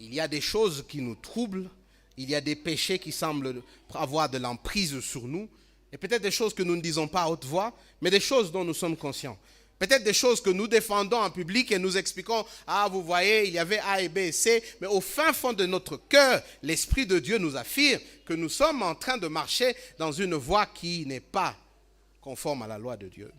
Il y a des choses qui nous troublent, il y a des péchés qui semblent avoir de l'emprise sur nous, et peut-être des choses que nous ne disons pas à haute voix, mais des choses dont nous sommes conscients. Peut-être des choses que nous défendons en public et nous expliquons, ah vous voyez, il y avait A et B et C, mais au fin fond de notre cœur, l'Esprit de Dieu nous affirme que nous sommes en train de marcher dans une voie qui n'est pas conforme à la loi de Dieu.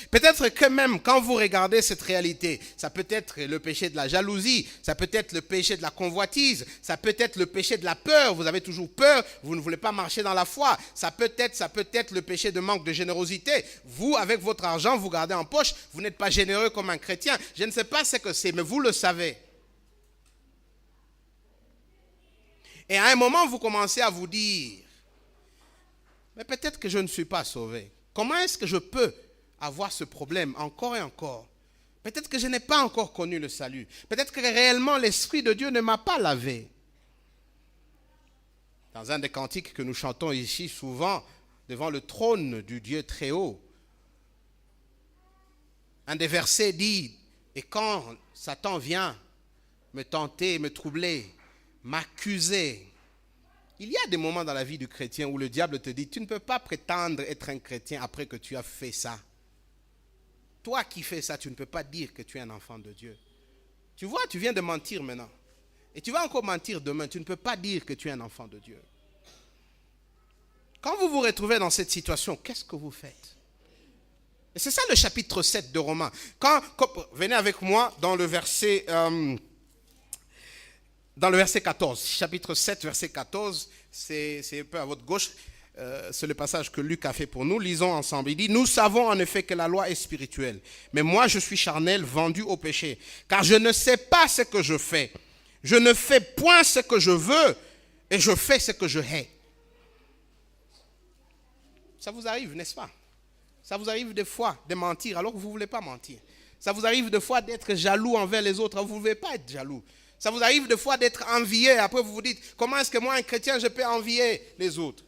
Peut-être que même quand vous regardez cette réalité, ça peut être le péché de la jalousie, ça peut être le péché de la convoitise, ça peut être le péché de la peur, vous avez toujours peur, vous ne voulez pas marcher dans la foi, ça peut être le péché de manque de générosité. Vous, avec votre argent, vous gardez en poche, vous n'êtes pas généreux comme un chrétien. Je ne sais pas ce que c'est, mais vous le savez. Et à un moment, vous commencez à vous dire, mais peut-être que je ne suis pas sauvé. Comment est-ce que je peux avoir ce problème encore et encore? Peut-être que je n'ai pas encore connu le salut. Peut-être que réellement l'Esprit de Dieu ne m'a pas lavé. Dans un des cantiques que nous chantons ici souvent, devant le trône du Dieu très haut, un des versets dit, et quand Satan vient me tenter, me troubler, m'accuser, il y a des moments dans la vie du chrétien où le diable te dit, tu ne peux pas prétendre être un chrétien après que tu as fait ça. Toi qui fais ça, tu ne peux pas dire que tu es un enfant de Dieu. Tu vois, tu viens de mentir maintenant. Et tu vas encore mentir demain. Tu ne peux pas dire que tu es un enfant de Dieu. Quand vous vous retrouvez dans cette situation, qu'est-ce que vous faites? Et c'est ça le chapitre 7 de Romains. Venez avec moi dans le verset 14. Chapitre 7, verset 14, c'est un peu à votre gauche. C'est le passage que Luc a fait pour nous. Lisons ensemble. Il dit, nous savons en effet que la loi est spirituelle. Mais moi, je suis charnel, vendu au péché. Car je ne sais pas ce que je fais. Je ne fais point ce que je veux et je fais ce que je hais. Ça vous arrive, n'est-ce pas? Ça vous arrive des fois de mentir alors que vous ne voulez pas mentir. Ça vous arrive des fois d'être jaloux envers les autres alors que vous ne voulez pas être jaloux. Ça vous arrive des fois d'être envié. Après, vous vous dites, comment est-ce que moi, un chrétien, je peux envier les autres?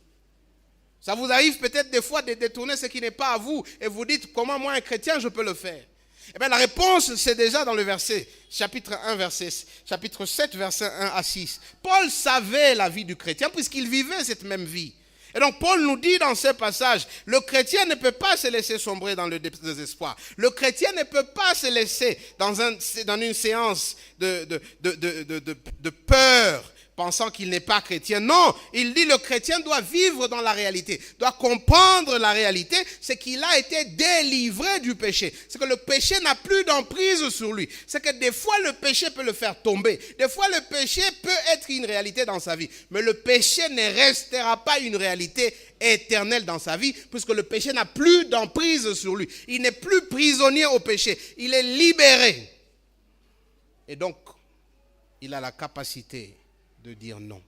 Ça vous arrive peut-être des fois de détourner ce qui n'est pas à vous et vous dites, comment moi, un chrétien, je peux le faire? Eh bien, la réponse, c'est déjà dans le verset, chapitre 7, verset 1 à 6. Paul savait la vie du chrétien puisqu'il vivait cette même vie. Et donc, Paul nous dit dans ce passage, le chrétien ne peut pas se laisser sombrer dans le désespoir. Le chrétien ne peut pas se laisser dans une séance de peur, pensant qu'il n'est pas chrétien. Non, il dit le chrétien doit vivre dans la réalité, doit comprendre la réalité, c'est qu'il a été délivré du péché. C'est que le péché n'a plus d'emprise sur lui. C'est que des fois le péché peut le faire tomber. Des fois le péché peut être une réalité dans sa vie. Mais le péché ne restera pas une réalité éternelle dans sa vie, puisque le péché n'a plus d'emprise sur lui. Il n'est plus prisonnier au péché. Il est libéré. Et donc, il a la capacité de dire non.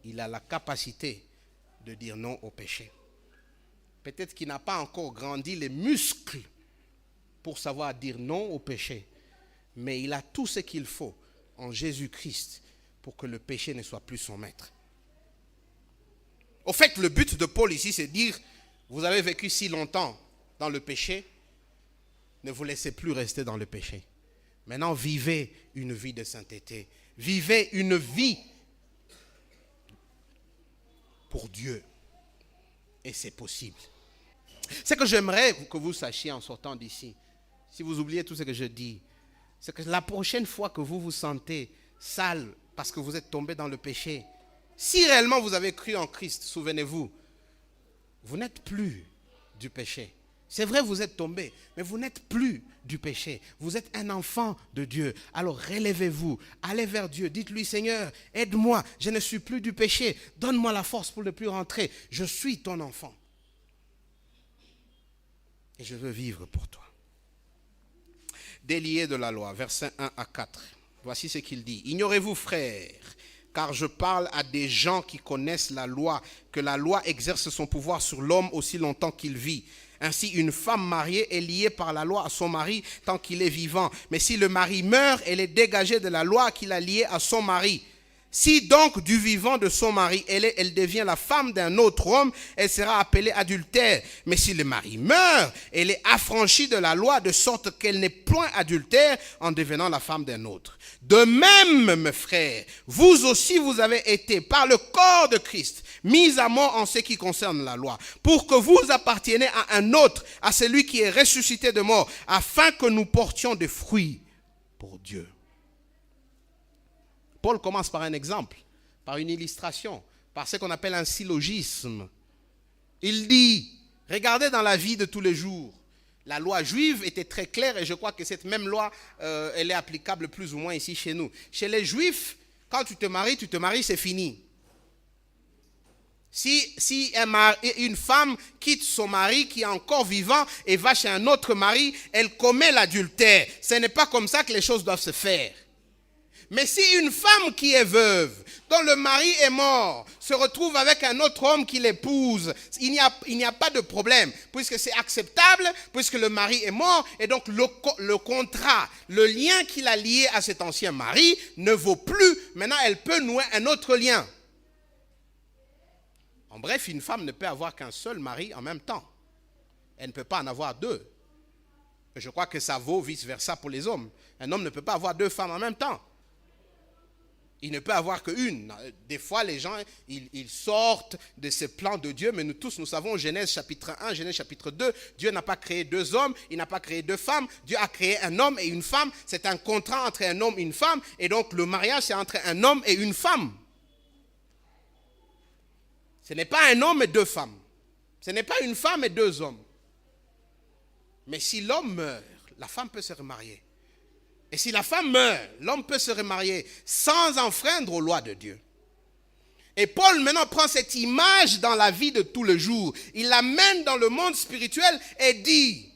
Il a la capacité de dire non au péché. Peut-être qu'il n'a pas encore grandi les muscles pour savoir dire non au péché, mais il a tout ce qu'il faut en Jésus-Christ pour que le péché ne soit plus son maître. Au fait, le but de Paul ici, c'est de dire, vous avez vécu si longtemps dans le péché, ne vous laissez plus rester dans le péché. Maintenant, vivez une vie de sainteté. Vivez une vie pour Dieu. Et c'est possible. Ce que j'aimerais que vous sachiez en sortant d'ici, si vous oubliez tout ce que je dis, c'est que la prochaine fois que vous vous sentez sale parce que vous êtes tombé dans le péché, si réellement vous avez cru en Christ, souvenez-vous, vous n'êtes plus du péché. C'est vrai, vous êtes tombé, mais vous n'êtes plus du péché. Vous êtes un enfant de Dieu. Alors relevez-vous, allez vers Dieu. Dites-lui, Seigneur, aide-moi, je ne suis plus du péché. Donne-moi la force pour ne plus rentrer. Je suis ton enfant. Et je veux vivre pour toi. Délié de la loi, versets 1 à 4. Voici ce qu'il dit. Ignorez-vous, frères, car je parle à des gens qui connaissent la loi, que la loi exerce son pouvoir sur l'homme aussi longtemps qu'il vit. Ainsi, une femme mariée est liée par la loi à son mari tant qu'il est vivant. Mais si le mari meurt, elle est dégagée de la loi qui l'a liée à son mari. Si donc du vivant de son mari, elle devient la femme d'un autre homme, elle sera appelée adultère. Mais si le mari meurt, elle est affranchie de la loi de sorte qu'elle n'est point adultère en devenant la femme d'un autre. De même, mes frères, vous aussi vous avez été par le corps de Christ mis à mort en ce qui concerne la loi, pour que vous apparteniez à un autre, à celui qui est ressuscité de mort, afin que nous portions des fruits pour Dieu. Paul commence par un exemple, par une illustration, par ce qu'on appelle un syllogisme. Il dit, regardez dans la vie de tous les jours, la loi juive était très claire et je crois que cette même loi, elle est applicable plus ou moins ici chez nous. Chez les juifs, quand tu te maries, c'est fini. Si une femme quitte son mari qui est encore vivant et va chez un autre mari, elle commet l'adultère. Ce n'est pas comme ça que les choses doivent se faire. Mais si une femme qui est veuve, dont le mari est mort, se retrouve avec un autre homme qui l'épouse, il n'y a pas de problème, puisque c'est acceptable, puisque le mari est mort, et donc le contrat, le lien qu'il a lié à cet ancien mari ne vaut plus. Maintenant, elle peut nouer un autre lien. En bref, une femme ne peut avoir qu'un seul mari en même temps. Elle ne peut pas en avoir deux. Je crois que ça vaut vice-versa pour les hommes. Un homme ne peut pas avoir deux femmes en même temps. Il ne peut avoir qu'une. Des fois, les gens, ils sortent de ce plan de Dieu, mais nous tous, nous savons, Genèse chapitre 1, Genèse chapitre 2, Dieu n'a pas créé deux hommes, il n'a pas créé deux femmes, Dieu a créé un homme et une femme. C'est un contrat entre un homme et une femme, et donc le mariage, c'est entre un homme et une femme. Ce n'est pas un homme et deux femmes. Ce n'est pas une femme et deux hommes. Mais si l'homme meurt, la femme peut se remarier. Et si la femme meurt, l'homme peut se remarier sans enfreindre aux lois de Dieu. Et Paul maintenant prend cette image dans la vie de tous les jours. Il l'amène dans le monde spirituel et dit,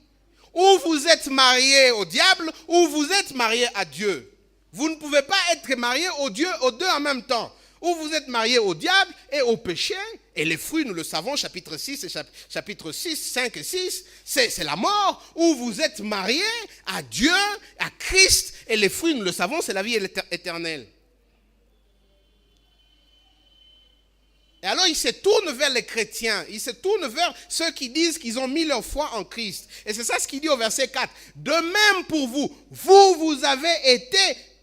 ou vous êtes mariés au diable, ou vous êtes mariés à Dieu. Vous ne pouvez pas être mariés aux deux en même temps. Ou vous êtes mariés au diable et au péché, et les fruits, nous le savons, chapitre 6 et chapitre 6, 5 et 6, c'est la mort. Ou vous êtes mariés à Dieu, à Christ, et les fruits, nous le savons, c'est la vie éternelle. Et alors, il se tourne vers les chrétiens, il se tourne vers ceux qui disent qu'ils ont mis leur foi en Christ. Et c'est ça ce qu'il dit au verset 4. De même pour vous, vous avez été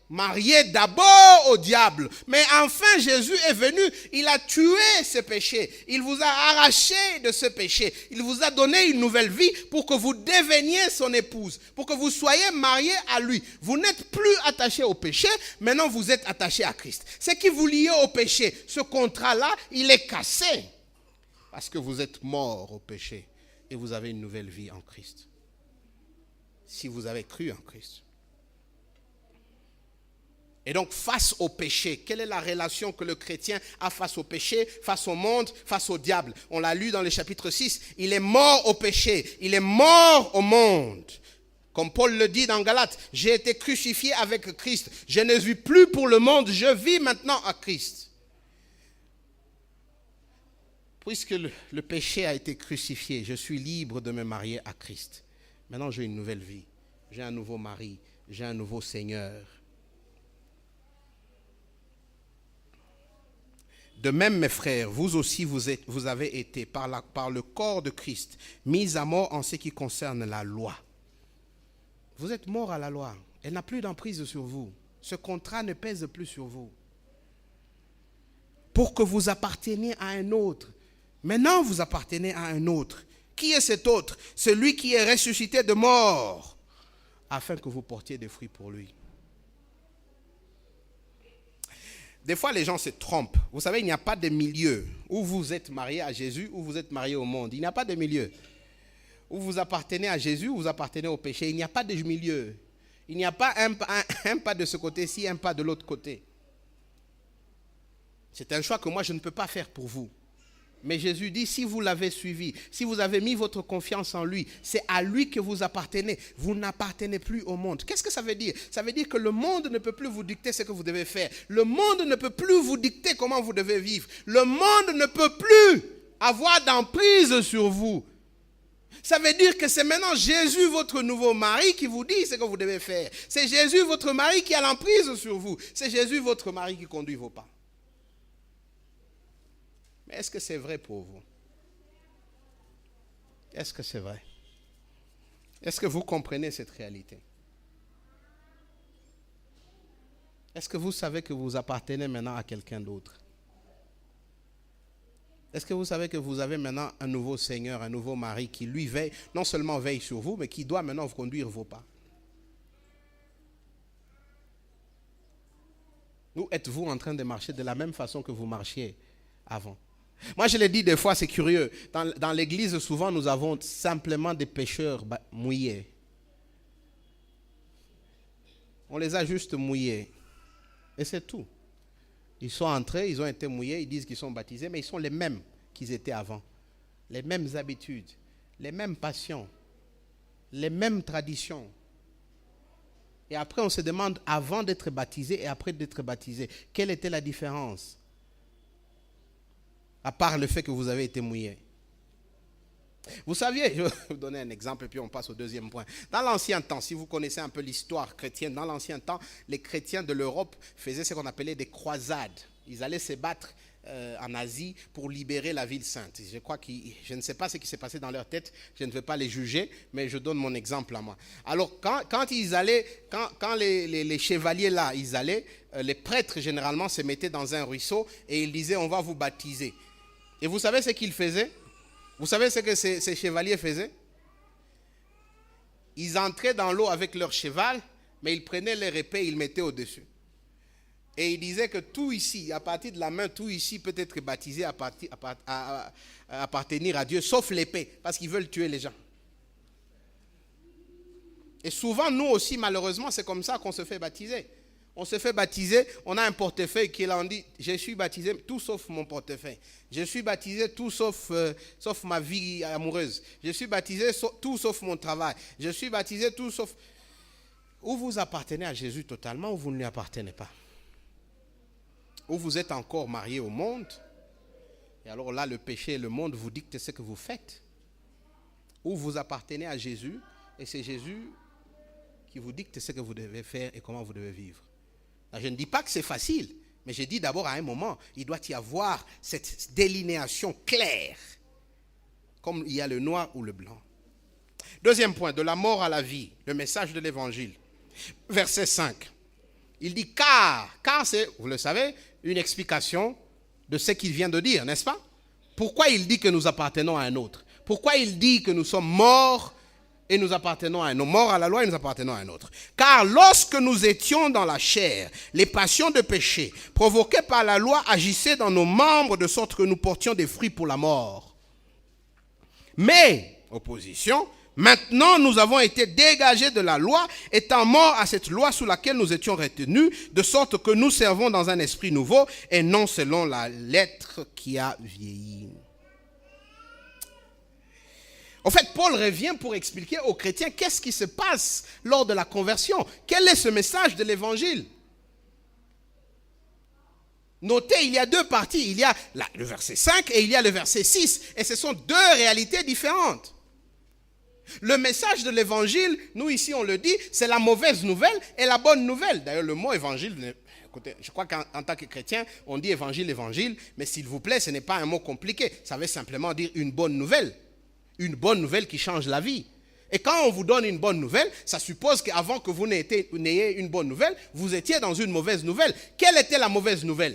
marié d'abord au diable. Mais enfin, Jésus est venu, il a tué ce péché. Il vous a arraché de ce péché. Il vous a donné une nouvelle vie pour que vous deveniez son épouse, pour que vous soyez mariés à lui. Vous n'êtes plus attachés au péché, maintenant vous êtes attachés à Christ. Ce qui vous liait au péché, ce contrat-là, il est cassé. Parce que vous êtes morts au péché et vous avez une nouvelle vie en Christ. Si vous avez cru en Christ. Et donc, face au péché, quelle est la relation que le chrétien a face au péché, face au monde, face au diable? On l'a lu dans le chapitre 6. Il est mort au péché, il est mort au monde. Comme Paul le dit dans Galates, j'ai été crucifié avec Christ. Je ne vis plus pour le monde, je vis maintenant à Christ. Puisque le péché a été crucifié, je suis libre de me marier à Christ. Maintenant, j'ai une nouvelle vie. J'ai un nouveau mari, j'ai un nouveau Seigneur. De même, mes frères, vous aussi, vous avez été, par le corps de Christ, mis à mort en ce qui concerne la loi. Vous êtes morts à la loi. Elle n'a plus d'emprise sur vous. Ce contrat ne pèse plus sur vous. Pour que vous apparteniez à un autre. Maintenant, vous appartenez à un autre. Qui est cet autre? Celui qui est ressuscité de mort, afin que vous portiez des fruits pour lui. Des fois, les gens se trompent. Vous savez, il n'y a pas de milieu. Où vous êtes marié à Jésus, ou vous êtes marié au monde. Il n'y a pas de milieu. Où vous appartenez à Jésus, ou vous appartenez au péché. Il n'y a pas de milieu. Il n'y a pas un pas de ce côté-ci, un pas de l'autre côté. C'est un choix que moi, je ne peux pas faire pour vous. Mais Jésus dit, si vous l'avez suivi, si vous avez mis votre confiance en lui, c'est à lui que vous appartenez. Vous n'appartenez plus au monde. Qu'est-ce que ça veut dire? Ça veut dire que le monde ne peut plus vous dicter ce que vous devez faire. Le monde ne peut plus vous dicter comment vous devez vivre. Le monde ne peut plus avoir d'emprise sur vous. Ça veut dire que c'est maintenant Jésus, votre nouveau mari, qui vous dit ce que vous devez faire. C'est Jésus, votre mari, qui a l'emprise sur vous. C'est Jésus, votre mari, qui conduit vos pas. Est-ce que c'est vrai pour vous? Est-ce que c'est vrai? Est-ce que vous comprenez cette réalité? Est-ce que vous savez que vous appartenez maintenant à quelqu'un d'autre? Est-ce que vous savez que vous avez maintenant un nouveau Seigneur, un nouveau mari qui lui veille, non seulement veille sur vous, mais qui doit maintenant vous conduire vos pas? Ou êtes-vous en train de marcher de la même façon que vous marchiez avant? Moi, je l'ai dit des fois, c'est curieux. Dans l'église, souvent, nous avons simplement des pécheurs mouillés. On les a juste mouillés. Et c'est tout. Ils sont entrés, ils ont été mouillés, ils disent qu'ils sont baptisés, mais ils sont les mêmes qu'ils étaient avant. Les mêmes habitudes, les mêmes passions, les mêmes traditions. Et après, on se demande, avant d'être baptisé et après d'être baptisé, quelle était la différence? À part le fait que vous avez été mouillé. Vous saviez, je vais vous donner un exemple et puis on passe au deuxième point. Dans l'ancien temps, si vous connaissez un peu l'histoire chrétienne, dans l'ancien temps, les chrétiens de l'Europe faisaient ce qu'on appelait des croisades. Ils allaient se battre en Asie pour libérer la ville sainte. Je ne sais pas ce qui s'est passé dans leur tête, je ne vais pas les juger, mais je donne mon exemple à moi. Alors, quand ils allaient, quand les chevaliers là, ils allaient, les prêtres généralement se mettaient dans un ruisseau et ils disaient, on va vous baptiser. Et vous savez ce qu'ils faisaient? Vous savez ce que ces chevaliers faisaient? Ils entraient dans l'eau avec leur cheval, mais ils prenaient leur épée et ils le mettaient au-dessus. Et ils disaient que tout ici, à partir de la main, tout ici peut être baptisé à appartenir à Dieu, sauf l'épée, parce qu'ils veulent tuer les gens. Et souvent, nous aussi, malheureusement, c'est comme ça qu'on se fait baptiser. On se fait baptiser, on a un portefeuille qui est là, on dit, je suis baptisé, tout sauf mon portefeuille. Je suis baptisé, tout sauf ma vie amoureuse. Je suis baptisé, tout sauf mon travail. Je suis baptisé, tout sauf... Ou vous appartenez à Jésus totalement, ou vous ne lui appartenez pas. Ou vous êtes encore marié au monde, et alors là, le péché et le monde vous dictent ce que vous faites. Ou vous appartenez à Jésus, et c'est Jésus qui vous dicte ce que vous devez faire et comment vous devez vivre. Je ne dis pas que c'est facile, mais je dis d'abord à un moment, il doit y avoir cette délinéation claire, comme il y a le noir ou le blanc. Deuxième point, de la mort à la vie, le message de l'évangile. Verset 5, il dit car c'est, vous le savez, une explication de ce qu'il vient de dire, n'est-ce pas? Pourquoi il dit que nous appartenons à un autre? Pourquoi il dit que nous sommes morts et nous appartenons à un autre, morts à la loi et nous appartenons à un autre? Car lorsque nous étions dans la chair, les passions de péché provoquées par la loi agissaient dans nos membres de sorte que nous portions des fruits pour la mort. Mais, opposition, maintenant nous avons été dégagés de la loi, étant morts à cette loi sous laquelle nous étions retenus, de sorte que nous servons dans un esprit nouveau et non selon la lettre qui a vieilli. En fait, Paul revient pour expliquer aux chrétiens qu'est-ce qui se passe lors de la conversion. Quel est ce message de l'évangile? Notez, il y a deux parties. Il y a le verset 5 et il y a le verset 6. Et ce sont deux réalités différentes. Le message de l'évangile, nous ici on le dit, c'est la mauvaise nouvelle et la bonne nouvelle. D'ailleurs, le mot évangile, écoutez, je crois qu'en tant que chrétien, on dit évangile, mais s'il vous plaît, ce n'est pas un mot compliqué. Ça veut simplement dire une bonne nouvelle. Une bonne nouvelle qui change la vie. Et quand on vous donne une bonne nouvelle, ça suppose qu'avant que vous n'ayez une bonne nouvelle, vous étiez dans une mauvaise nouvelle. Quelle était la mauvaise nouvelle?